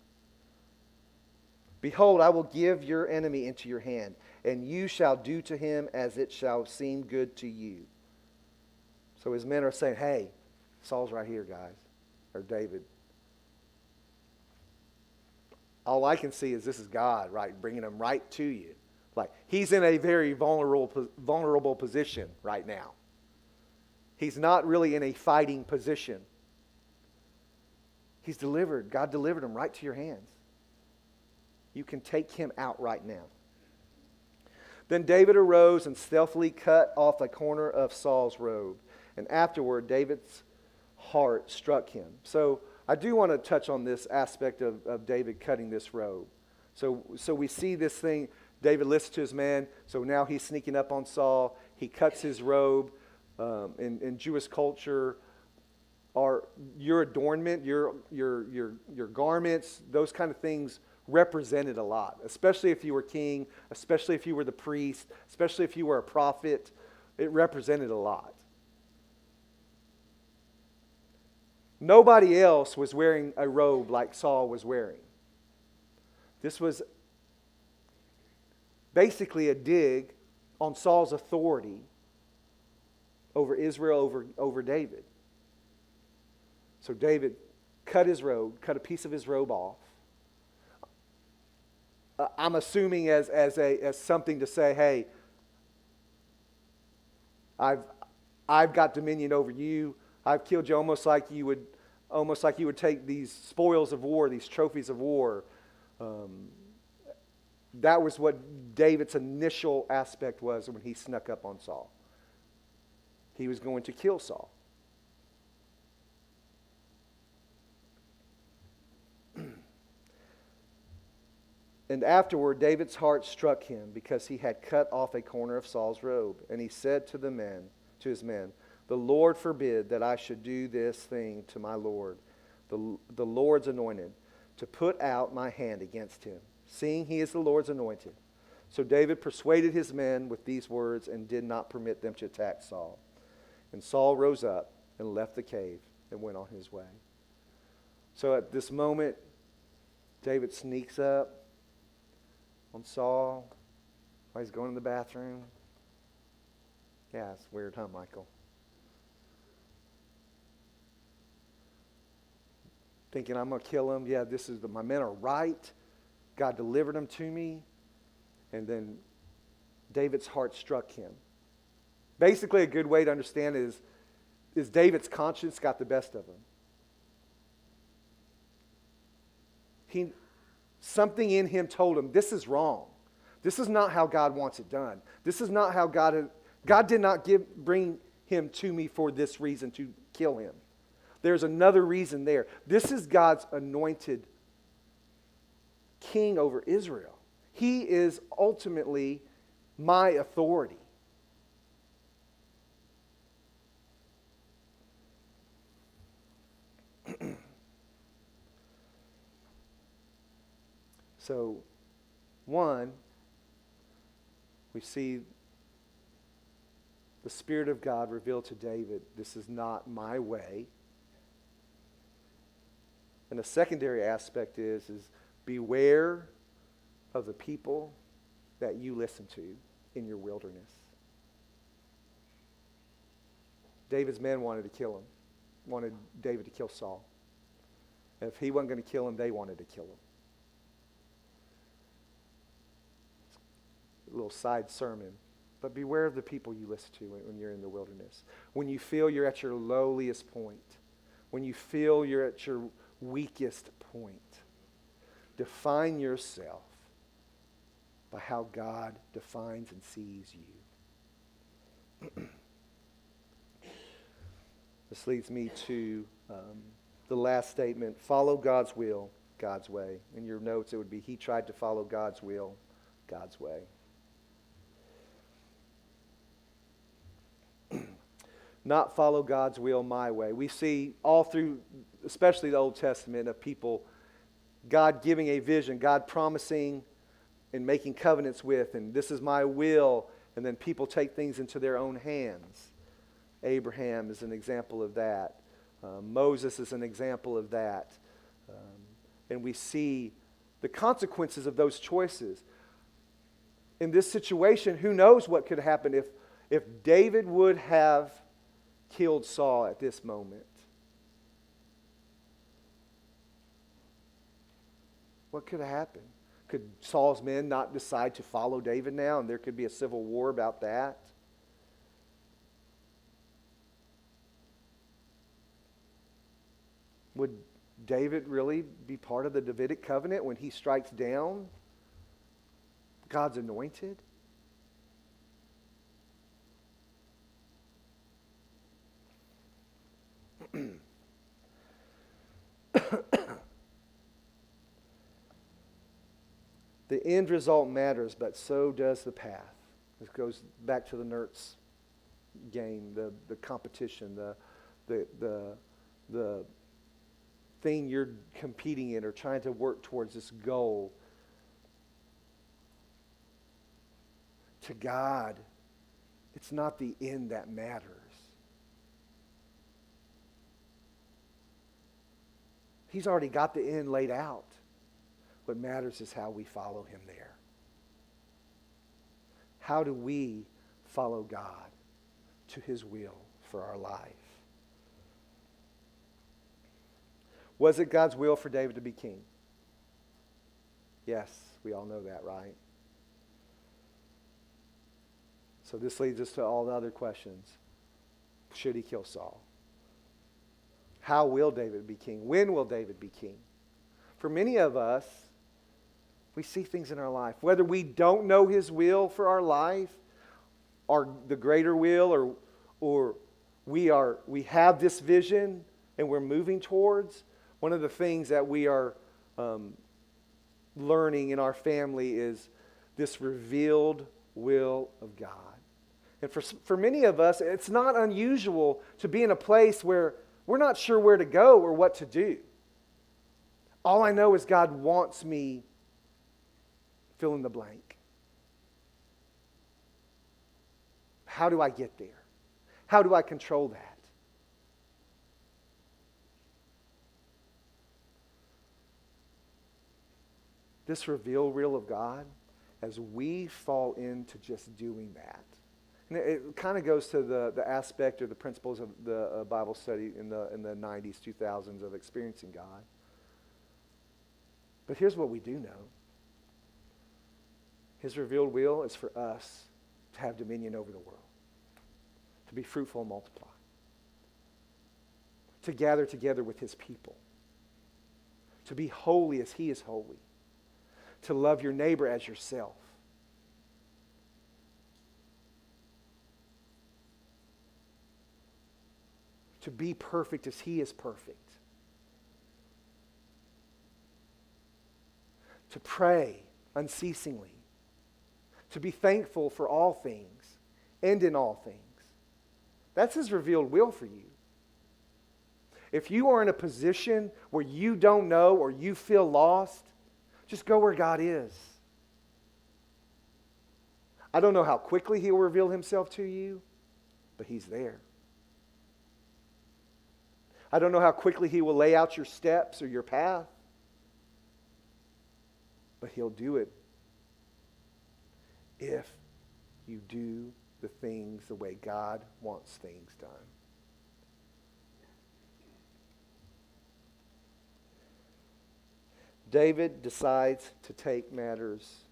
"Behold, I will give your enemy into your hand, and you shall do to him as it shall seem good to you." So his men are saying, "Hey, Saul's right here, guys," or David. All I can see is this is God, right, bringing him right to you. Like, he's in a very vulnerable position right now. He's not really in a fighting position. He's delivered. God delivered him right to your hands. You can take him out right now. Then David arose and stealthily cut off a corner of Saul's robe. And afterward, David's heart struck him. So I do want to touch on this aspect of David cutting this robe. So we see this thing. David listens to his man, so now he's sneaking up on Saul. He cuts his robe. In Jewish culture, your adornment, your garments, those kind of things represented a lot, especially if you were king, especially if you were the priest, especially if you were a prophet. It represented a lot. Nobody else was wearing a robe like Saul was wearing. This was basically a dig on Saul's authority over Israel, over David. So David cut a piece of his robe off. I'm assuming as something to say, hey, I've got dominion over you. I've killed you, almost like you would take these spoils of war, these trophies of war. That was what David's initial aspect was when he snuck up on Saul. He was going to kill Saul. And afterward, David's heart struck him because he had cut off a corner of Saul's robe. And he said to his men, "The Lord forbid that I should do this thing to my Lord, the Lord's anointed, to put out my hand against him, seeing he is the Lord's anointed." So David persuaded his men with these words and did not permit them to attack Saul. And Saul rose up and left the cave and went on his way. So at this moment, David sneaks up on Saul while he's going to the bathroom. Yeah, it's weird, huh, Michael? Thinking I'm going to kill him. Yeah, my men are right. God delivered them to me. And then David's heart struck him. Basically, a good way to understand it is David's conscience got the best of him. Something in him told him, this is wrong. This is not how God wants it done. This is not how God did not bring him to me for this reason, to kill him. There's another reason there. This is God's anointed king over Israel. He is ultimately my authority. So, one, we see the Spirit of God revealed to David, this is not my way. And the secondary aspect is beware of the people that you listen to in your wilderness. David's men wanted to kill him, wanted David to kill Saul. And if he wasn't going to kill him, they wanted to kill him. A little side sermon. But beware of the people you listen to when you're in the wilderness. When you feel you're at your lowliest point. When you feel you're at your weakest point. Define yourself by how God defines and sees you. This leads me to the last statement. Follow God's will, God's way. In your notes it would be, he tried to follow God's will, God's way. Not follow God's will my way. We see all through, especially the Old Testament, of people, God giving a vision, God promising and making covenants with, and this is my will, and then people take things into their own hands. Abraham is an example of that. Moses is an example of that. And we see the consequences of those choices. In this situation, who knows what could happen if David would have killed Saul at this moment. What could have happened? Could Saul's men not decide to follow David now, and there could be a civil war about that? Would David really be part of the Davidic covenant when he strikes down God's anointed? The end result matters, but so does the path. This goes back to the Nerds game, the competition, the thing you're competing in or trying to work towards, this goal. To God, it's not the end that matters. He's already got the end laid out. What matters is how we follow him there. How do we follow God to his will for our life? Was it God's will for David to be king? Yes, we all know that, right? So this leads us to all the other questions. Should he kill Saul? How will David be king? When will David be king? For many of us, we see things in our life. Whether we don't know his will for our life, or the greater will, or we have this vision and we're moving towards, one of the things that we are learning in our family is this revealed will of God. And for many of us, it's not unusual to be in a place where we're not sure where to go or what to do. All I know is God wants me, fill in the blank. How do I get there? How do I control that? This revealed will of God, as we fall into just doing that. And it kind of goes to the aspect or the principles of the Bible study in the 90s, 2000s of experiencing God. But here's what we do know. His revealed will is for us to have dominion over the world, to be fruitful and multiply, to gather together with his people, to be holy as he is holy, to love your neighbor as yourself. To be perfect as he is perfect. To pray unceasingly. To be thankful for all things and in all things. That's his revealed will for you. If you are in a position where you don't know or you feel lost, just go where God is. I don't know how quickly he will reveal himself to you, but he's there. I don't know how quickly he will lay out your steps or your path, but he'll do it if you do the things the way God wants things done. David decides to take matters,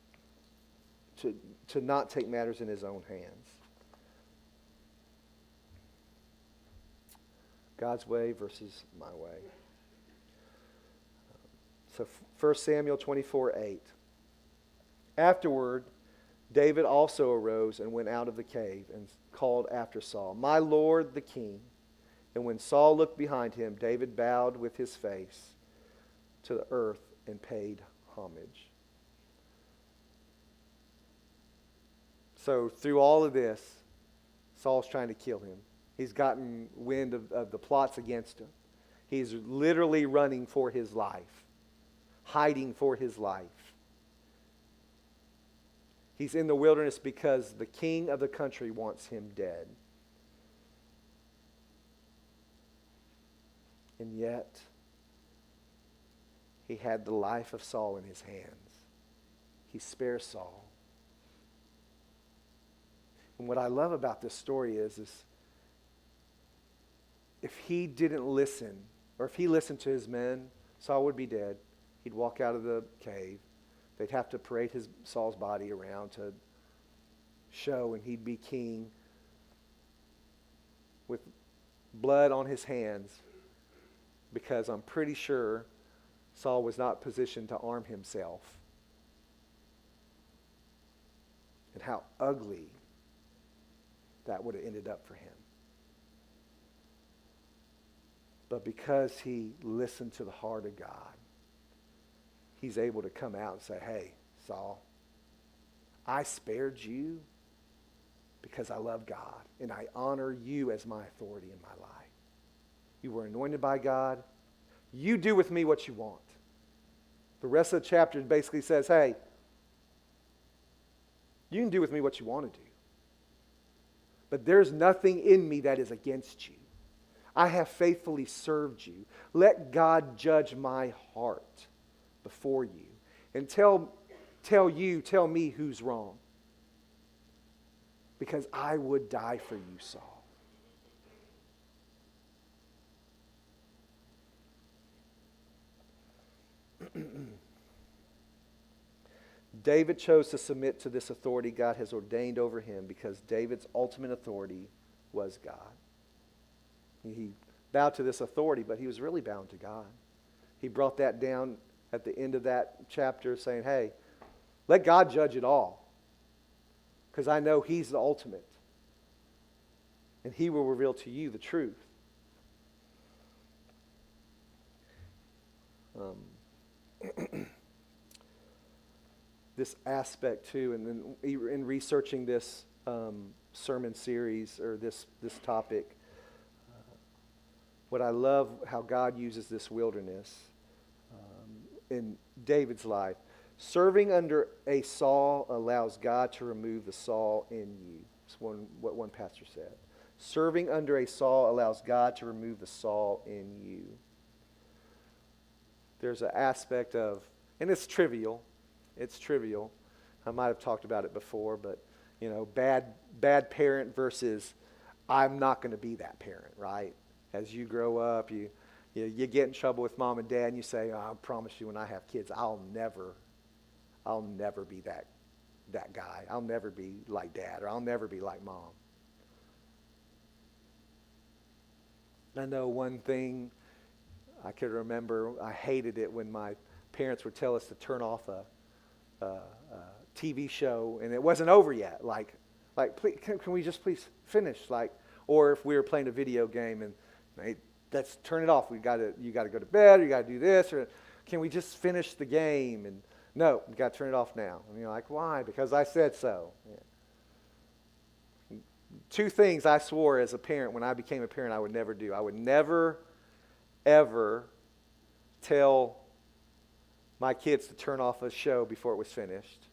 to not take matters in his own hands. God's way versus my way. So 1 Samuel 24:8. Afterward, David also arose and went out of the cave and called after Saul, "My Lord the king." And when Saul looked behind him, David bowed with his face to the earth and paid homage. So through all of this, Saul's trying to kill him. He's gotten wind of the plots against him. He's literally running for his life, hiding for his life. He's in the wilderness because the king of the country wants him dead. And yet, he had the life of Saul in his hands. He spares Saul. And what I love about this story is if he didn't listen, or if he listened to his men, Saul would be dead. He'd walk out of the cave. They'd have to parade Saul's body around to show, and he'd be king with blood on his hands, because I'm pretty sure Saul was not positioned to arm himself. And how ugly that would have ended up for him. But because he listened to the heart of God, he's able to come out and say, "Hey, Saul, I spared you because I love God, and I honor you as my authority in my life. You were anointed by God. You do with me what you want." The rest of the chapter basically says, hey, You can do with me what you want to do. But there's nothing in me that is against you. I have faithfully served you. Let God judge my heart before you. And tell me who's wrong. Because I would die for you, Saul. David chose to submit to this authority God has ordained over him because David's ultimate authority was God. He bowed to this authority, but he was really bound to God. He brought that down at the end of that chapter saying, hey, let God judge it all because I know He's the ultimate. And He will reveal to you the truth. This aspect too, and then in researching this sermon series or this topic, what I love how God uses this wilderness in David's life. Serving under a Saul allows God to remove the Saul in you. That's what one pastor said. Serving under a Saul allows God to remove the Saul in you. There's an aspect of, and it's trivial. It's trivial. I might have talked about it before, but bad parent versus I'm not going to be that parent, right? As you grow up, you get in trouble with mom and dad, and you say, oh, I promise you, when I have kids, I'll never be that guy. I'll never be like dad, or I'll never be like mom. I know one thing I could remember. I hated it when my parents would tell us to turn off a TV show, and it wasn't over yet. Like, please, can we just please finish? Or if we were playing a video game and hey, let's turn it off. You got to go to bed, or you got to do this, or can we just finish the game? And no, you got to turn it off now. And you're like, why? Because I said so. Yeah. Two things I swore as a parent when I became a parent I would never do. I would never, ever tell my kids to turn off a show before it was finished,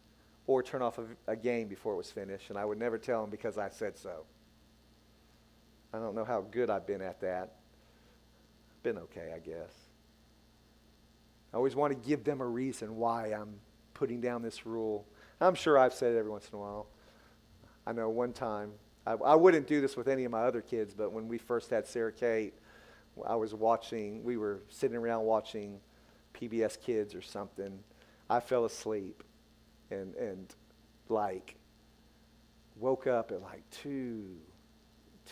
or turn off a game before it was finished, and I would never tell them because I said so. I don't know how good I've been at that. Been okay, I guess. I always want to give them a reason why I'm putting down this rule. I'm sure I've said it every once in a while. I know one time, I wouldn't do this with any of my other kids, but when we first had Sarah Kate, we were sitting around watching PBS Kids or something. I fell asleep and woke up at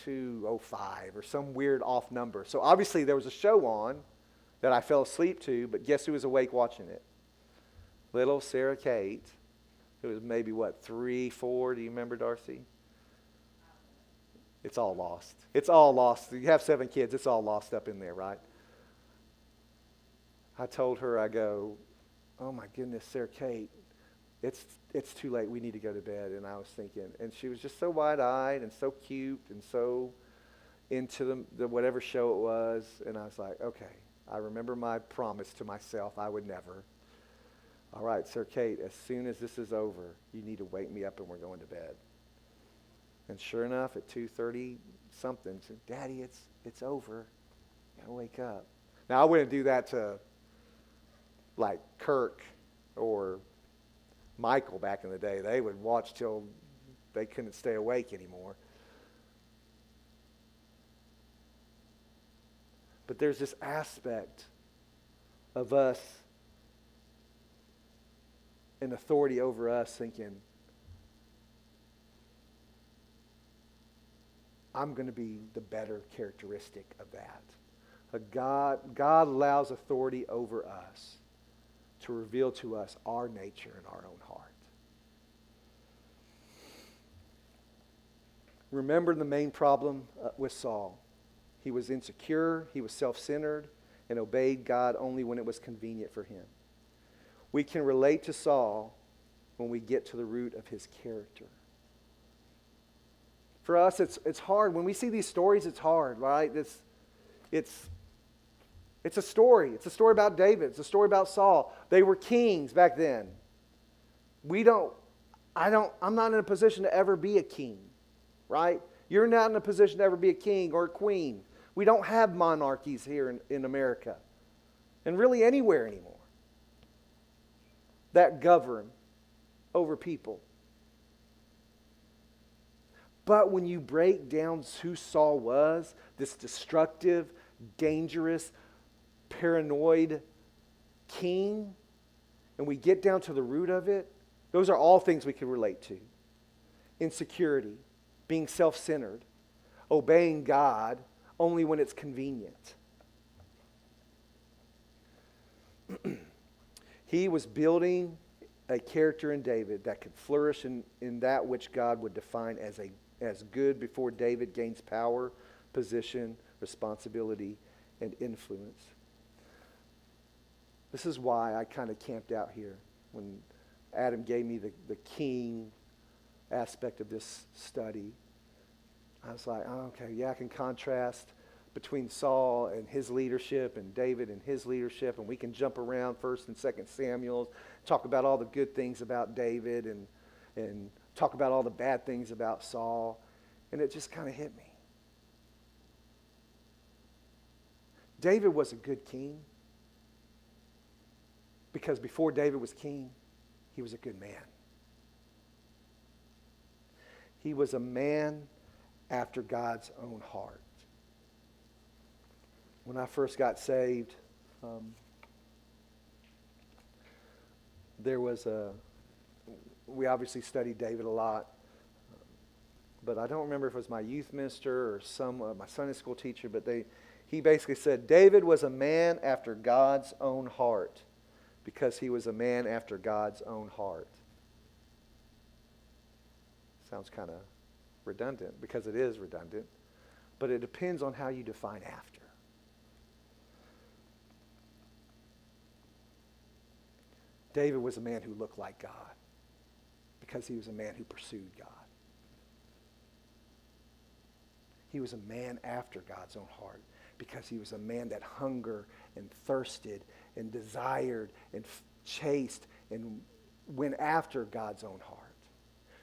2:05 or some weird off number. So obviously there was a show on that I fell asleep to, but guess who was awake watching it? Little Sarah Kate, who was maybe 3, 4, do you remember, Darcy? It's all lost. It's all lost. You have 7 kids, it's all lost up in there, right? I told her, I go, oh my goodness, Sarah Kate, it's too late. We need to go to bed. And I was thinking, and she was just so wide-eyed and so cute and so into the whatever show it was. And I was like, okay, I remember my promise to myself. I would never. All right, Sarah Kate, as soon as this is over, you need to wake me up and we're going to bed. And sure enough, at 2:30 something, she said, Daddy, it's over. You gotta wake up. Now, I wouldn't do that to Kirk or Michael back in the day. They would watch till they couldn't stay awake anymore. But there's this aspect of us and authority over us thinking, I'm going to be the better characteristic of that. God allows authority over us to reveal to us our nature and our own heart. Remember the main problem with Saul. He was insecure, he was self-centered, and obeyed God only when it was convenient for him. We can relate to Saul when we get to the root of his character. For us, it's hard. When we see these stories, it's hard, right? It's a story. It's a story about David. It's a story about Saul. They were kings back then. I'm not in a position to ever be a king, right? You're not in a position to ever be a king or a queen. We don't have monarchies here in America, and really anywhere anymore, that govern over people. But when you break down who Saul was, this destructive, dangerous, paranoid king, and we get down to the root of it, those are all things we can relate to. Insecurity, being self-centered, obeying God only when it's convenient. He was building a character in David that could flourish in that which God would define as good before David gains power, position, responsibility, and influence. This is why I kind of camped out here when Adam gave me the king aspect of this study. I was like, oh, okay, yeah, I can contrast between Saul and his leadership and David and his leadership, and we can jump around 1st and 2nd Samuel, talk about all the good things about David and talk about all the bad things about Saul, and it just kind of hit me. David was a good king because before David was king, he was a good man. He was a man after God's own heart. When I first got saved, we obviously studied David a lot, but I don't remember if it was my youth minister or my Sunday school teacher, but he basically said, David was a man after God's own heart because he was a man after God's own heart. Sounds kind of redundant because it is redundant, but it depends on how you define after. David was a man who looked like God because he was a man who pursued God. He was a man after God's own heart because he was a man that hungered and thirsted and desired and chased and went after God's own heart.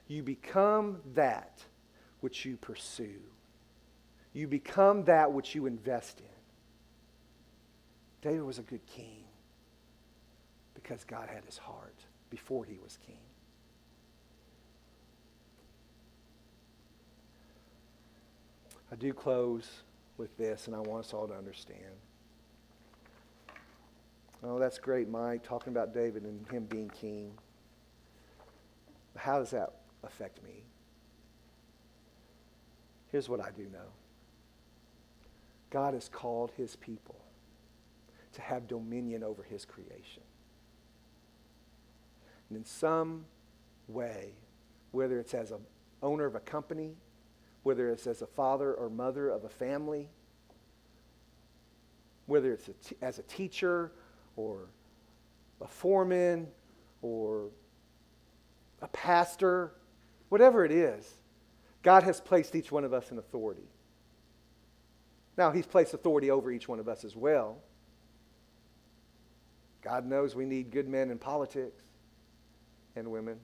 You become that which you pursue. You become that which you invest in. David was a good king because God had his heart before he was king. I do close with this, and I want us all to understand. Oh, that's great, Mike, talking about David and him being king. How does that affect me? Here's what I do know. God has called his people to have dominion over his creation. And in some way, whether it's as an owner of a company, whether it's as a father or mother of a family, whether it's as a teacher or a foreman or a pastor, whatever it is, God has placed each one of us in authority. Now, he's placed authority over each one of us as well. God knows we need good men in politics and women.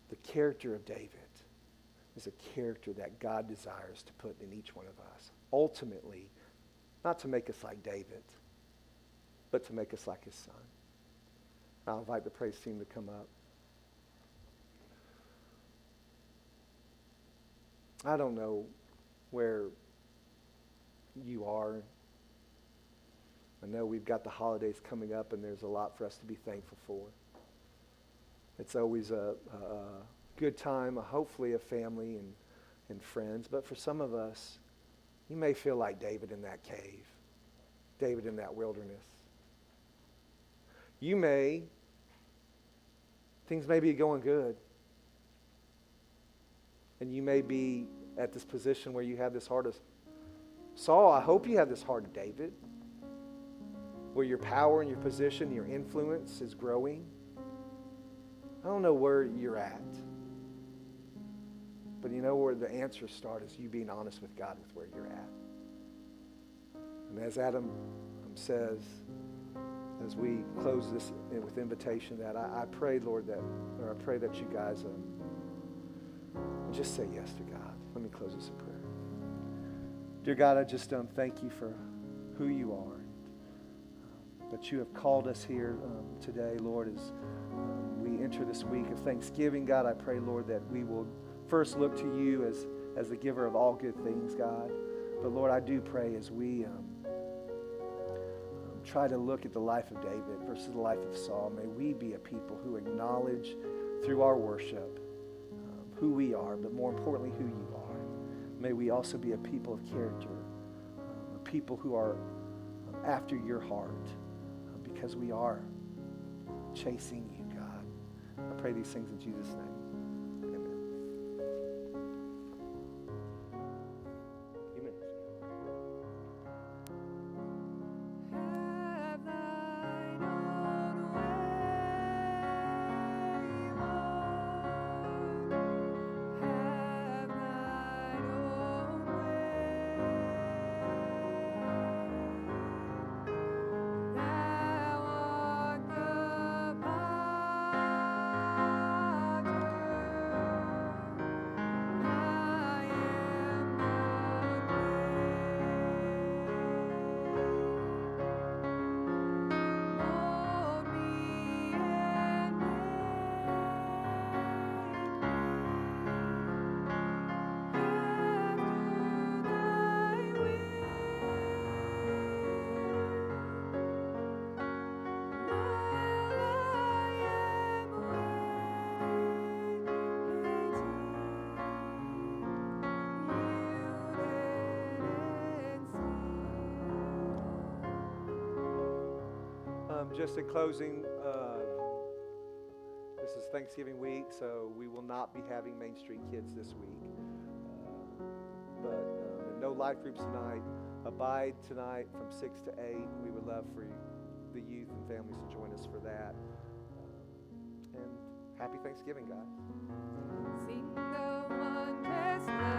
The character of David is a character that God desires to put in each one of us. Ultimately, not to make us like David, but to make us like his son. I'll invite the praise team to come up. I don't know where you are. I know we've got the holidays coming up, and there's a lot for us to be thankful for. It's always a good time, hopefully a family and friends. But for some of us, you may feel like David in that cave, David in that wilderness. Things may be going good. And you may be at this position where you have this heart of Saul. I hope you have this heart of David, where your power and your position, your influence is growing. I don't know where you're at. But you know where the answers start is you being honest with God with where you're at. And as Adam says, as we close this with invitation, that I pray, Lord, I pray that you guys just say yes to God. Let me close this in prayer. Dear God, I just thank you for who you are, that you have called us here today, Lord, as we enter this week of Thanksgiving. God, I pray, Lord, that we will first look to you as the giver of all good things, God. But Lord, I do pray as we try to look at the life of David versus the life of Saul, may we be a people who acknowledge through our worship who we are, but more importantly, who you are. May we also be a people of character, a people who are after your heart, because we are chasing you, God. I pray these things in Jesus' name. Amen. Amen. Have thine own way, Lord. Have thine own way. Thou art the potter. I am the clay. Mold me and make Just in closing, this is Thanksgiving week, so we will not be having Main Street Kids this week. But no life groups tonight. Abide tonight from 6 to 8. We would love for the youth and families to join us for that. And happy Thanksgiving, guys. Sing the wondrous love.